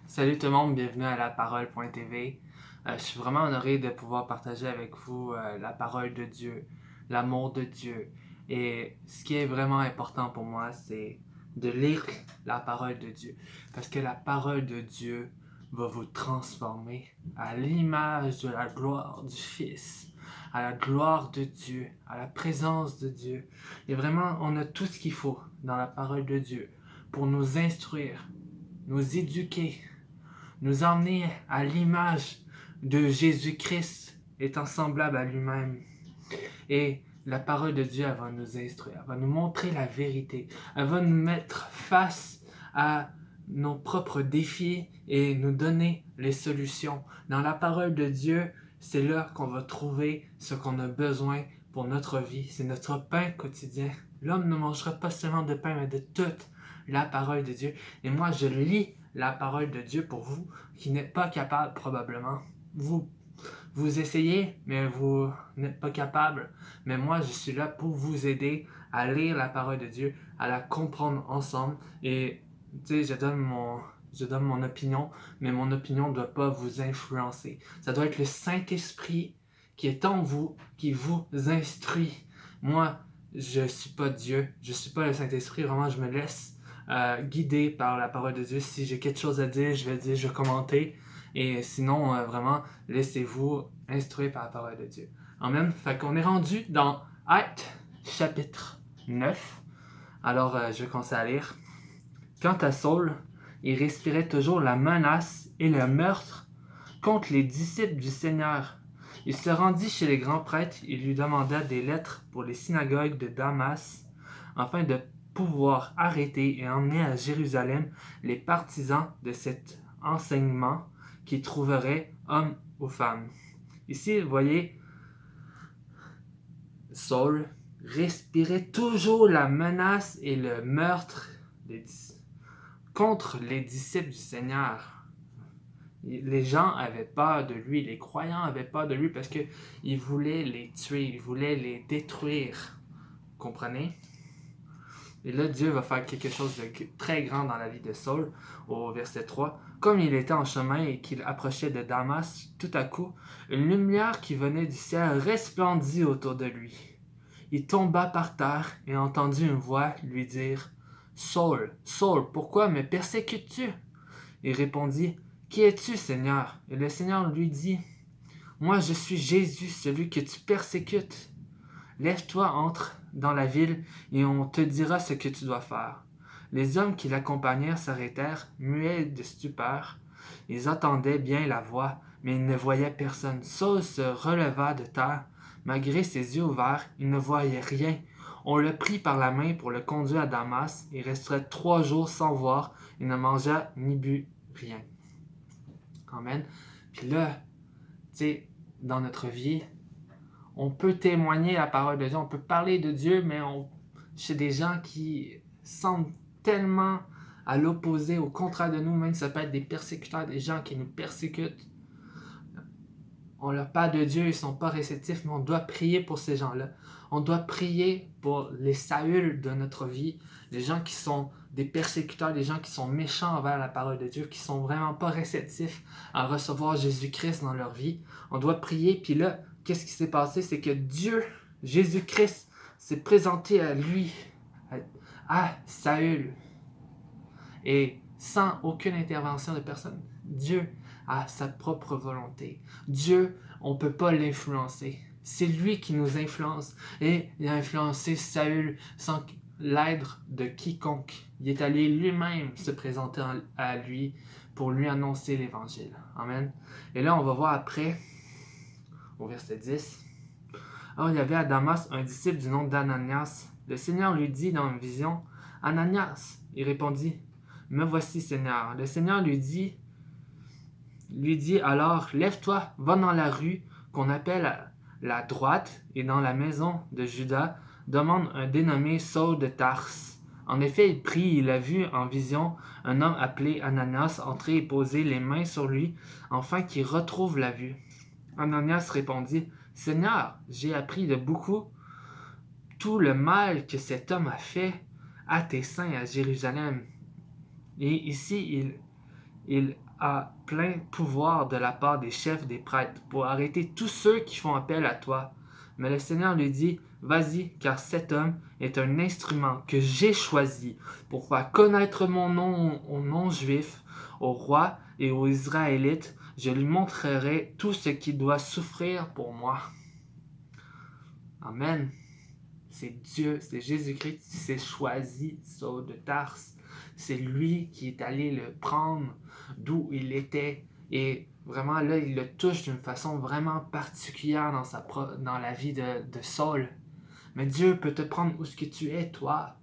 Salut tout le monde, bienvenue à la parole.tv. Je suis vraiment honoré de pouvoir partager avec vous la parole de Dieu, l'amour de Dieu. Et ce qui est vraiment important pour moi, c'est de lire la parole de Dieu. Parce que la parole de Dieu va vous transformer à l'image de la gloire du Fils, à la gloire de Dieu, à la présence de Dieu. Et vraiment, on a tout ce qu'il faut dans la parole de Dieu pour nous instruire, nous éduquer, nous emmener à l'image de Jésus-Christ étant semblable à lui-même. Et la parole de Dieu, elle va nous instruire, elle va nous montrer la vérité, elle va nous mettre face à nos propres défis et nous donner les solutions. Dans la parole de Dieu, c'est là qu'on va trouver ce qu'on a besoin pour notre vie. C'est notre pain quotidien. L'homme ne mangera pas seulement de pain, mais de toute la parole de Dieu. Et moi, je lis la parole de Dieu pour vous qui n'êtes pas capable probablement. Vous essayez, mais vous n'êtes pas capable. Mais moi, je suis là pour vous aider à lire la parole de Dieu, à la comprendre ensemble. Et tu sais, je donne mon opinion, mais mon opinion ne doit pas vous influencer. Ça doit être le Saint-Esprit qui est en vous, qui vous instruit. Moi, je ne suis pas Dieu, je ne suis pas le Saint-Esprit. Vraiment, je me laisse guider par la parole de Dieu. Si j'ai quelque chose à dire, je vais commenter. Et sinon, vraiment, laissez-vous instruire par la parole de Dieu. Amen. Fait qu'on est rendu dans Actes chapitre 9. Alors, je vais commencer à lire. Quant à Saul, il respirait toujours la menace et le meurtre contre les disciples du Seigneur. Il se rendit chez les grands prêtres et lui demanda des lettres pour les synagogues de Damas, afin de pouvoir arrêter et emmener à Jérusalem les partisans de cet enseignement qui trouveraient hommes ou femmes. Ici, vous voyez, Saul respirait toujours la menace et le meurtre contre les disciples du Seigneur. Les gens avaient peur de lui, les croyants avaient peur de lui parce qu'ils voulaient les tuer, ils voulaient les détruire. Vous comprenez? Et là, Dieu va faire quelque chose de très grand dans la vie de Saul, au verset 3. Comme il était en chemin et qu'il approchait de Damas, tout à coup, une lumière qui venait du ciel resplendit autour de lui. Il tomba par terre et entendit une voix lui dire « Saul, Saul, pourquoi me persécutes-tu » Il répondit « Qui es-tu, Seigneur » Et le Seigneur lui dit « Moi, je suis Jésus, celui que tu persécutes. Lève-toi, entre dans la ville, et on te dira ce que tu dois faire. » Les hommes qui l'accompagnèrent s'arrêtèrent, muets de stupeur. Ils entendaient bien la voix, mais ils ne voyaient personne. Saul se releva de terre. Malgré ses yeux ouverts, il ne voyait rien. On le prit par la main pour le conduire à Damas. Il resterait 3 jours sans voir. Il ne mangea ni but rien. Amen. Puis là, tu sais, dans notre vie, on peut témoigner la parole de Dieu, on peut parler de Dieu, mais chez des gens qui semblent tellement à l'opposé, au contraire de nous, même ça peut être des persécuteurs, des gens qui nous persécutent. On leur parle de Dieu, ils ne sont pas réceptifs, mais on doit prier pour ces gens-là. On doit prier pour les Saül de notre vie, les gens qui sont des persécuteurs, les gens qui sont méchants envers la parole de Dieu, qui sont vraiment pas réceptifs à recevoir Jésus-Christ dans leur vie. On doit prier, puis là, qu'est-ce qui s'est passé? C'est que Dieu, Jésus-Christ, s'est présenté à lui, à Saül, et sans aucune intervention de personne. Dieu a sa propre volonté. Dieu, on ne peut pas l'influencer. C'est lui qui nous influence. Et il a influencé Saül sans l'aide de quiconque. Il est allé lui-même se présenter à lui pour lui annoncer l'évangile. Amen. Et là, on va voir après, au verset 10. Or, il y avait à Damas un disciple du nom d'Ananias. Le Seigneur lui dit dans une vision, « Ananias !» Il répondit, « Me voici, Seigneur. » Le Seigneur lui dit alors, « Lève-toi, va dans la rue qu'on appelle la droite et dans la maison de Judas, demande un dénommé Saul de Tarse. » En effet, il prit, il a vu en vision un homme appelé Ananias entrer et poser les mains sur lui, afin qu'il retrouve la vue. Ananias répondit, « Seigneur, j'ai appris de beaucoup tout le mal que cet homme a fait à tes saints à Jérusalem. » Et ici, il a plein pouvoir de la part des chefs des prêtres pour arrêter tous ceux qui font appel à toi. Mais le Seigneur lui dit, vas-y, car cet homme est un instrument que j'ai choisi pour faire connaître mon nom aux non-juifs, aux rois et aux Israélites. Je lui montrerai tout ce qu'il doit souffrir pour moi. Amen. C'est Dieu, c'est Jésus-Christ qui s'est choisi Saul de Tarse. C'est lui qui est allé le prendre d'où il était. Et vraiment, là, il le touche d'une façon vraiment particulière dans la vie de Saul. Mais Dieu peut te prendre où ce que tu es, toi,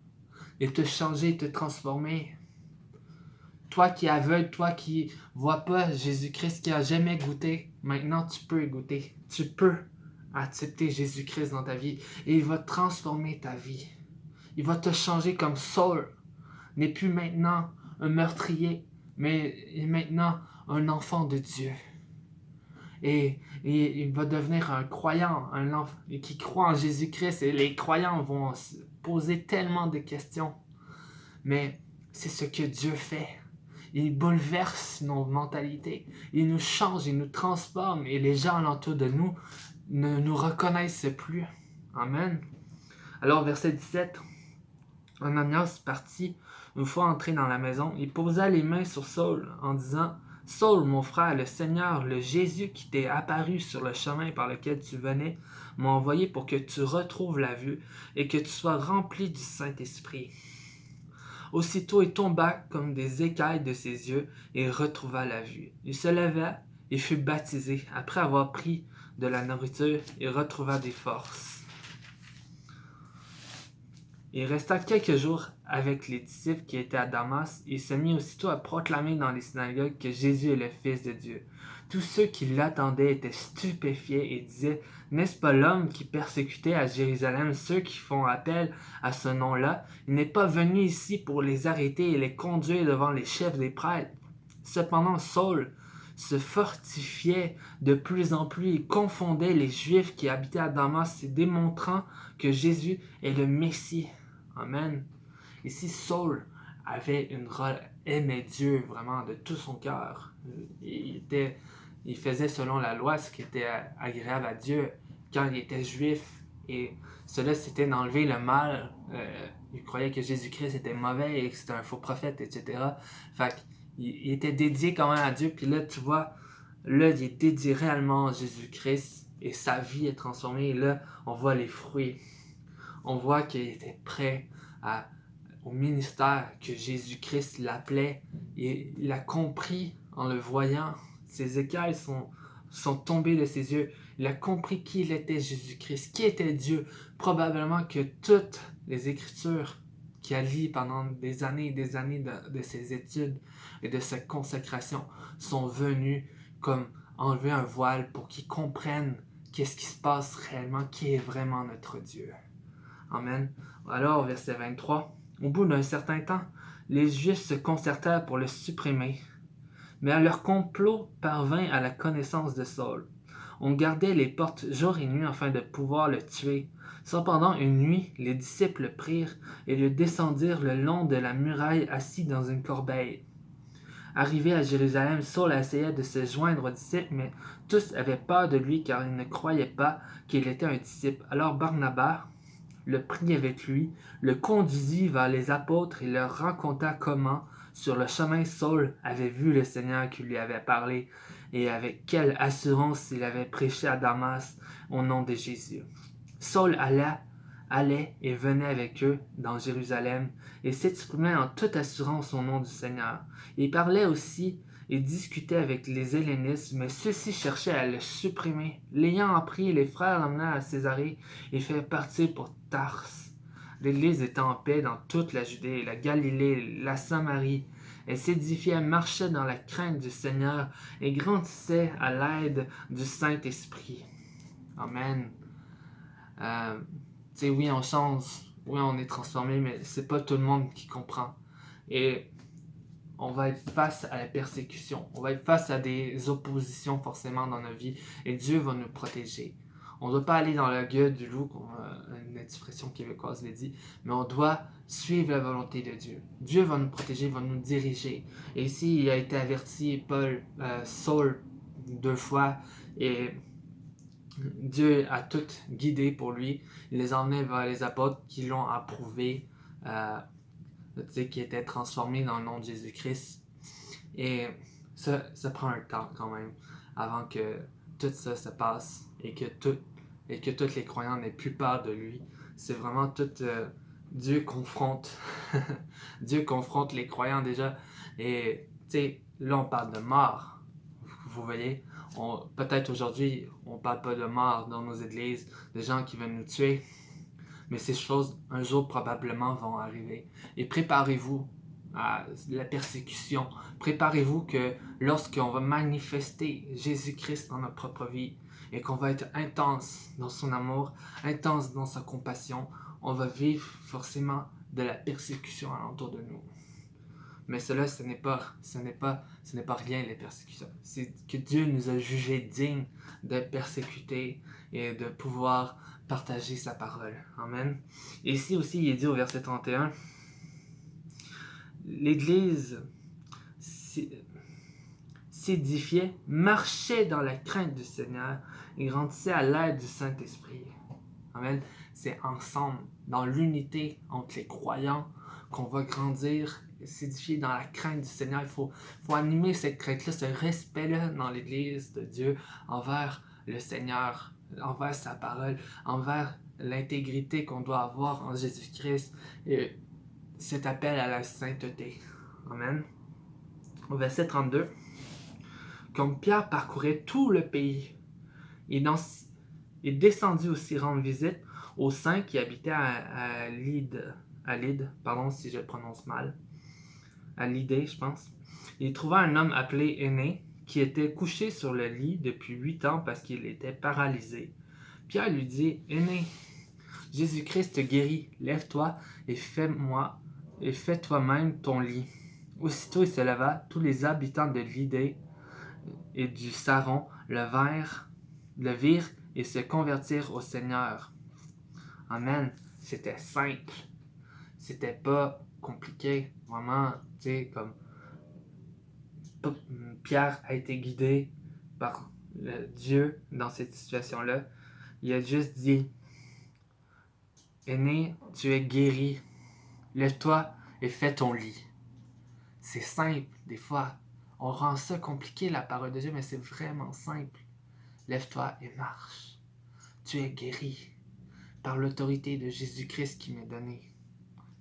et te changer, te transformer. Toi qui es aveugle, toi qui vois pas Jésus-Christ, qui a jamais goûté, maintenant tu peux y goûter. Tu peux accepter Jésus-Christ dans ta vie et il va transformer ta vie. Il va te changer comme Saul n'est plus maintenant un meurtrier, mais est maintenant un enfant de Dieu. Et il va devenir un croyant, un enfant qui croit en Jésus-Christ. Et les croyants vont se poser tellement de questions. Mais c'est ce que Dieu fait. Il bouleverse nos mentalités. Il nous change, il nous transforme. Et les gens alentour de nous ne nous reconnaissent plus. Amen. Alors, verset 17. Ananias partit une fois entré dans la maison. Il posa les mains sur Saul en disant, « Saul, mon frère, le Seigneur, le Jésus qui t'est apparu sur le chemin par lequel tu venais, m'a envoyé pour que tu retrouves la vue et que tu sois rempli du Saint-Esprit. » Aussitôt il tomba comme des écailles de ses yeux et retrouva la vue. Il se leva et fut baptisé. Après avoir pris de la nourriture, il retrouva des forces. Il resta quelques jours avec les disciples qui étaient à Damas et se mit aussitôt à proclamer dans les synagogues que Jésus est le Fils de Dieu. Tous ceux qui l'attendaient étaient stupéfiés et disaient, « N'est-ce pas l'homme qui persécutait à Jérusalem ceux qui font appel à ce nom-là? Il n'est pas venu ici pour les arrêter et les conduire devant les chefs des prêtres. » Cependant, Saul se fortifiait de plus en plus et confondait les Juifs qui habitaient à Damas, démontrant que Jésus est le Messie. Amen. Ici, Saul aimait Dieu vraiment de tout son cœur. Il faisait selon la loi ce qui était agréable à Dieu quand il était juif. Et cela, c'était d'enlever le mal. Il croyait que Jésus-Christ était mauvais et que c'était un faux prophète, etc. Fait qu'il était dédié quand même à Dieu. Puis là, tu vois, là, il est dédié réellement à Jésus-Christ et sa vie est transformée. Et là, on voit les fruits. On voit qu'il était prêt au ministère que Jésus-Christ l'appelait. Et il a compris en le voyant. Ses écailles sont tombées de ses yeux. Il a compris qui il était Jésus-Christ, qui était Dieu. Probablement que toutes les Écritures qu'il a lues pendant des années et des années de ses études et de sa consécration sont venues comme enlever un voile pour qu'il comprenne qu'est-ce qui se passe réellement, qui est vraiment notre Dieu. Amen. Alors, verset 23. Au bout d'un certain temps, les Juifs se concertèrent pour le supprimer. Mais leur complot parvint à la connaissance de Saul. On gardait les portes jour et nuit afin de pouvoir le tuer. Cependant, une nuit, les disciples le prirent et le descendirent le long de la muraille assis dans une corbeille. Arrivé à Jérusalem, Saul essayait de se joindre aux disciples, mais tous avaient peur de lui car ils ne croyaient pas qu'il était un disciple. Alors Barnabas le prit avec lui, le conduisit vers les apôtres et leur raconta comment, sur le chemin, Saul avait vu le Seigneur qui lui avait parlé et avec quelle assurance il avait prêché à Damas au nom de Jésus. Saul allait et venait avec eux dans Jérusalem et s'exprimait en toute assurance au nom du Seigneur. Il parlait aussi et discutait avec les Hellénistes, mais ceux-ci cherchaient à le supprimer. L'ayant appris, les frères l'emmenèrent à Césarée et firent partir pour Tarse. L'Église était en paix dans toute la Judée, la Galilée, la Samarie. Elle s'édifiait, marchait dans la crainte du Seigneur et grandissait à l'aide du Saint-Esprit. Amen. Oui, on change, oui, on est transformé, mais c'est pas tout le monde qui comprend. Et on va être face à la persécution, on va être face à des oppositions forcément dans notre vie, et Dieu va nous protéger. On ne doit pas aller dans la gueule du loup, comme une expression québécoise le dit, mais on doit suivre la volonté de Dieu. Dieu va nous protéger, va nous diriger. Et ici, il a été averti, Saul, 2 fois, et Dieu a tout guidé pour lui. Il les emmenait vers les apôtres qui l'ont approuvé, qui étaient transformés dans le nom de Jésus-Christ. Et ça prend un temps quand même avant que tout ça se passe et que tous les croyants n'aient plus peur de lui. C'est vraiment tout... Dieu confronte Dieu confronte les croyants déjà. Et tu sais, là on parle de mort. Vous voyez, peut-être aujourd'hui on parle pas de mort dans nos églises, de gens qui veulent nous tuer, mais ces choses un jour probablement vont arriver. Et préparez-vous à la persécution. Préparez-vous que lorsqu'on va manifester Jésus-Christ dans notre propre vie et qu'on va être intense dans son amour, intense dans sa compassion, on va vivre forcément de la persécution alentour de nous. Mais cela, ce n'est pas rien, les persécutions. C'est que Dieu nous a jugés dignes de persécuter et de pouvoir partager sa parole. Amen. Et ici aussi, il est dit au verset 31, l'Église s'édifiait, marchait dans la crainte du Seigneur et grandissait à l'aide du Saint-Esprit. Amen. C'est ensemble, dans l'unité entre les croyants, qu'on va grandir, s'édifier dans la crainte du Seigneur. Il faut animer cette crainte-là, ce respect-là dans l'Église de Dieu envers le Seigneur, envers sa parole, envers l'intégrité qu'on doit avoir en Jésus-Christ et cet appel à la sainteté. Amen. Au verset 32, comme Pierre parcourait tout le pays, il descendit aussi rendre visite aux saints qui habitaient à Lydde, si je le prononce mal, à Lydée, je pense. Il trouva un homme appelé Énée, qui était couché sur le lit depuis 8 ans parce qu'il était paralysé. Pierre lui dit, Énée, Jésus-Christ te guérit, lève-toi et fais toi-même ton lit. Aussitôt il se leva, tous les habitants de Lydée et du Saron le virent et se convertirent au Seigneur. Amen. C'était simple. C'était pas compliqué. Vraiment, tu sais, comme Pierre a été guidé par Dieu dans cette situation-là. Il a juste dit, Aîné, tu es guéri. Lève-toi et fais ton lit. C'est simple, des fois. On rend ça compliqué, la parole de Dieu, mais c'est vraiment simple. Lève-toi et marche. Tu es guéri par l'autorité de Jésus-Christ qui m'est donnée.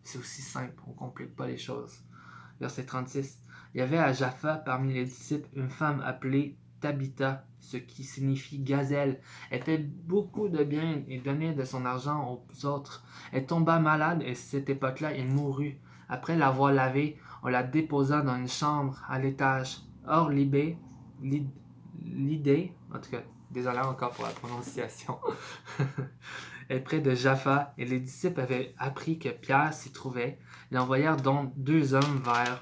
C'est aussi simple, on ne complique pas les choses. Verset 36. Il y avait à Jaffa, parmi les disciples, une femme appelée Tabitha, ce qui signifie gazelle. Elle fait beaucoup de bien et donnait de son argent aux autres. Elle tomba malade et à cette époque-là, elle mourut. Après l'avoir lavée, on la déposa dans une chambre à l'étage. Or, Lydée, en tout cas, désolé encore pour la prononciation, est près de Jaffa, et les disciples avaient appris que Pierre s'y trouvait. Ils envoyèrent donc 2 hommes vers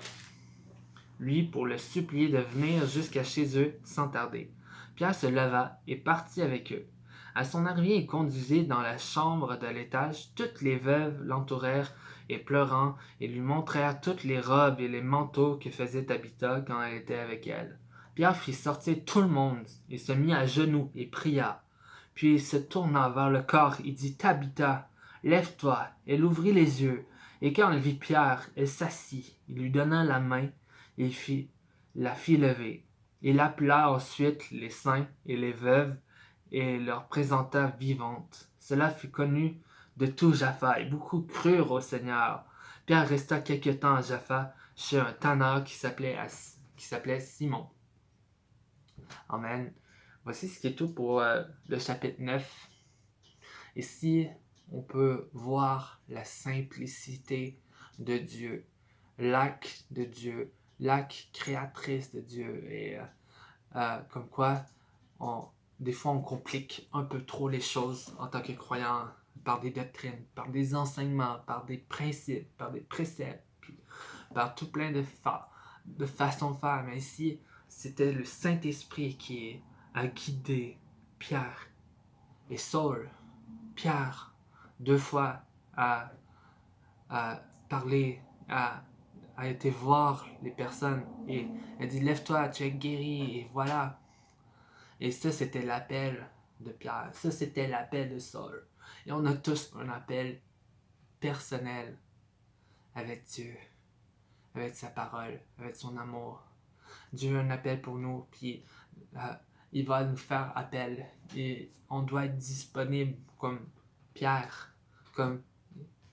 lui pour le supplier de venir jusqu'à chez eux sans tarder. Pierre se leva et partit avec eux. À son arrivée, il conduisit dans la chambre de l'étage. Toutes les veuves l'entourèrent et pleurant, et lui montrèrent toutes les robes et les manteaux que faisait Tabitha quand elle était avec elle. Pierre fit sortir tout le monde et se mit à genoux et pria. Puis il se tourna vers le corps et dit, Tabitha, lève-toi. Elle ouvrit les yeux, et quand elle vit Pierre, elle s'assit. Il lui donna la main et la fit lever. Il appela ensuite les saints et les veuves et leur présenta vivantes. Cela fut connu de tout Jaffa, et beaucoup crurent au Seigneur. Pierre resta quelque temps à Jaffa chez un tanneur qui s'appelait Simon. Amen. Voici ce qui est tout pour le chapitre 9. Ici, on peut voir la simplicité de Dieu, l'acte de Dieu, l'acte créatrice de Dieu. Et comme quoi, des fois, on complique un peu trop les choses en tant que croyant par des doctrines, par des enseignements, par des principes, par des préceptes, puis par tout plein de façons de faire. Mais ici, c'était le Saint-Esprit qui a guidé Pierre Et Saul, Pierre, 2 fois a parlé, a été voir les personnes et a dit lève-toi, tu es guéri, et voilà. Et ça, c'était l'appel de Pierre. Ça, c'était l'appel de Saul. Et on a tous un appel personnel avec Dieu, avec sa parole, avec son amour. Dieu a un appel pour nous, puis il va nous faire appel. Et on doit être disponible comme Pierre, comme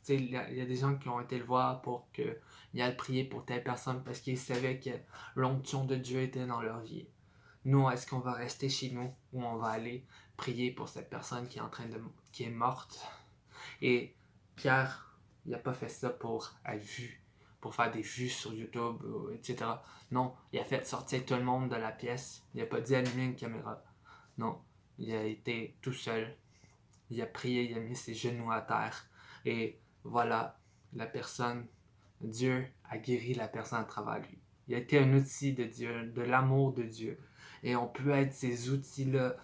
il y a des gens qui ont été le voir pour qu'il aille prier pour telle personne parce qu'ils savaient que l'onction de Dieu était dans leur vie. Nous, est-ce qu'on va rester chez nous ou on va aller prier pour cette personne qui est qui est morte? Et Pierre, il n'a pas fait ça pour être vu, pour faire des vues sur YouTube, etc. Non, il a fait sortir tout le monde de la pièce. Il n'a pas dit allumer une caméra. Non, il a été tout seul. Il a prié, il a mis ses genoux à terre. Et voilà, la personne, Dieu a guéri la personne à travers lui. Il a été un outil de Dieu, de l'amour de Dieu. Et on peut être ces outils-là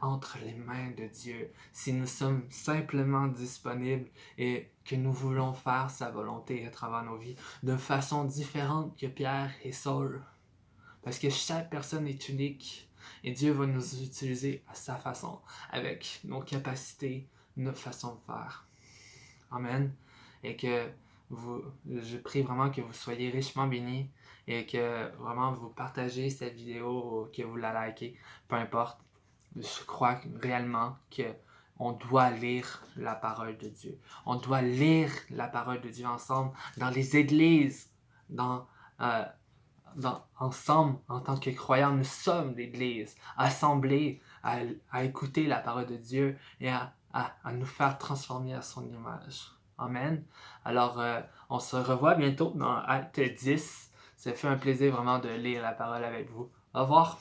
entre les mains de Dieu si nous sommes simplement disponibles et que nous voulons faire sa volonté à travers nos vies de façon différente que Pierre et Saul. Parce que chaque personne est unique et Dieu va nous utiliser à sa façon, avec nos capacités, notre façon de faire. Amen. Et que je prie vraiment que vous soyez richement bénis et que vraiment vous partagez cette vidéo ou que vous la likez, peu importe. Je crois réellement que on doit lire la parole de Dieu. On doit lire la parole de Dieu ensemble dans les églises, ensemble, en tant que croyants, nous sommes l'Église, assemblés à écouter la parole de Dieu et à nous faire transformer à son image. Amen. Alors, on se revoit bientôt dans Acte 10. Ça fait un plaisir vraiment de lire la parole avec vous. Au revoir.